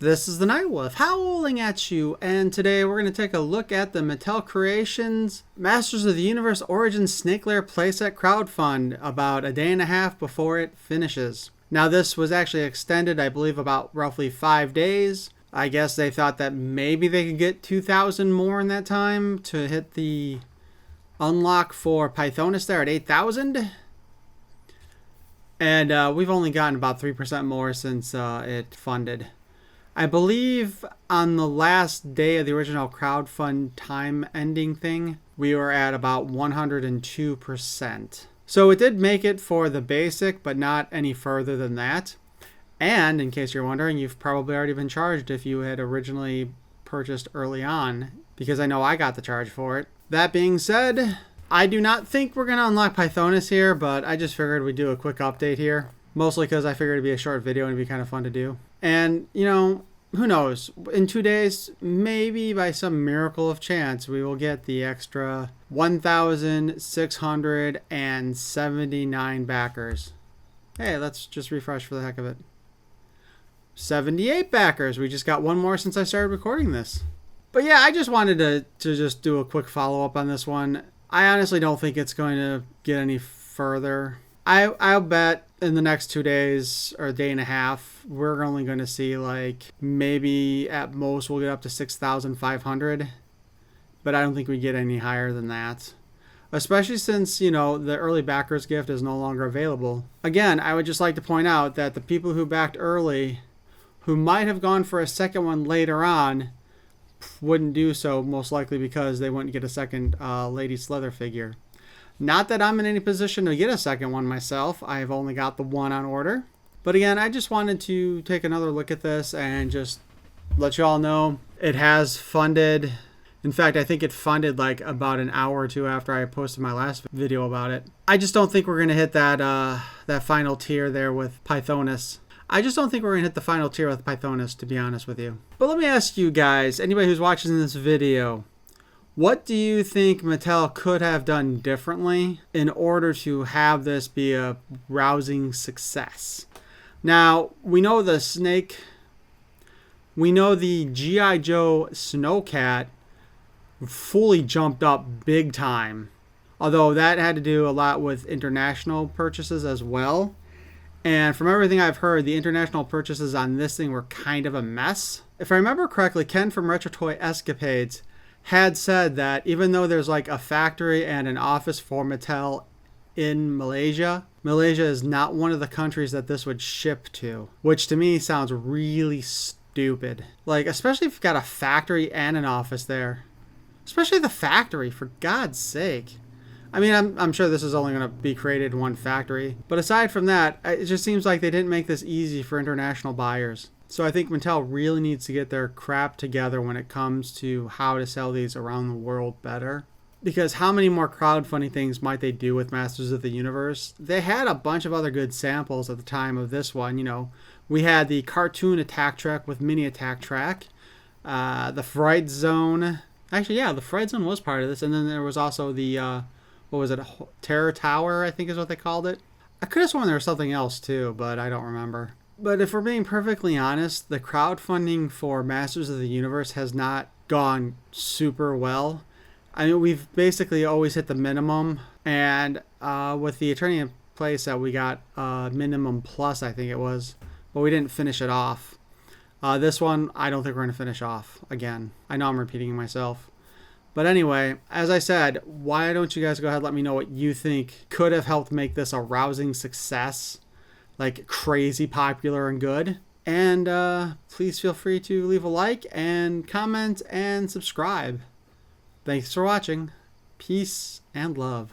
This is the Night Wolf howling at you, and today we're going to take a look at the Mattel Creations Masters of the Universe Origins Snake Lair playset crowdfund about a day and a half before it finishes. Now this was actually extended, I believe, about roughly 5 days. I guess they thought that maybe they could get 2,000 more in that time to hit the unlock for Pythonus there at 8,000. And we've only gotten about 3% more since it funded. I believe on the last day of the original crowdfund time ending thing, we were at about 102%. So it did make it for the basic, but not any further than that. And in case you're wondering, you've probably already been charged if you had originally purchased early on, because I know I got the charge for it. That being said, I do not think we're going to unlock Pythonus here, but I just figured we'd do a quick update here. Mostly because I figured it'd be a short video and it'd be kind of fun to do. And, you know, who knows? In 2 days, maybe by some miracle of chance, we will get the extra 1,679 backers. Hey, let's just refresh for the heck of it. 78 backers. We just got one more since I started recording this. But yeah, I just wanted to just do a quick follow-up on this one. I honestly don't think it's going to get any further. I'll bet in the next 2 days or a day and a half, we're only going to see like maybe at most we'll get up to 6,500. But I don't think we get any higher than that. Especially since, you know, the early backers gift is no longer available. Again, I would just like to point out that the people who backed early, who might have gone for a second one later on, wouldn't do so most likely because they wouldn't get a second Lady Slither figure. Not that I'm in any position to get a second one myself. I've only got the one on order. But again, I just wanted to take another look at this and just let you all know it has funded. In fact, I think it funded like about an hour or two after I posted my last video about it. I just don't think we're going to hit that final tier there with Pythonus. I just don't think we're going to hit the final tier with Pythonus, to be honest with you. But let me ask you guys, anybody who's watching this video, what do you think Mattel could have done differently in order to have this be a rousing success? Now, we know the G.I. Joe Snowcat fully jumped up big time. Although that had to do a lot with international purchases as well. And from everything I've heard, the international purchases on this thing were kind of a mess. If I remember correctly, Ken from Retro Toy Escapades had said that even though there's like a factory and an office for Mattel in Malaysia, Malaysia is not one of the countries that this would ship to, which to me sounds really stupid. Like, especially if you've got a factory and an office there. Especially the factory, for God's sake. I mean, I'm sure this is only going to be created in one factory. But aside from that, it just seems like they didn't make this easy for international buyers. So I think Mattel really needs to get their crap together when it comes to how to sell these around the world better. Because how many more crowdfunding things might they do with Masters of the Universe? They had a bunch of other good samples at the time of this one. You know, we had the cartoon Attack Track with mini Attack Track. The Fright Zone. Actually, yeah, the Fright Zone was part of this. And then there was also the, what was it? Terror Tower, I think is what they called it. I could have sworn there was something else too, but I don't remember. But if we're being perfectly honest, the crowdfunding for Masters of the Universe has not gone super well. I mean, we've basically always hit the minimum. And with the Attorney in Place that we got minimum plus, I think it was. But we didn't finish it off. This one, I don't think we're going to finish off again. I know I'm repeating myself. But anyway, as I said, why don't you guys go ahead and let me know what you think could have helped make this a rousing success. Like crazy popular and good. And please feel free to leave a like and comment and subscribe. Thanks for watching. Peace and love.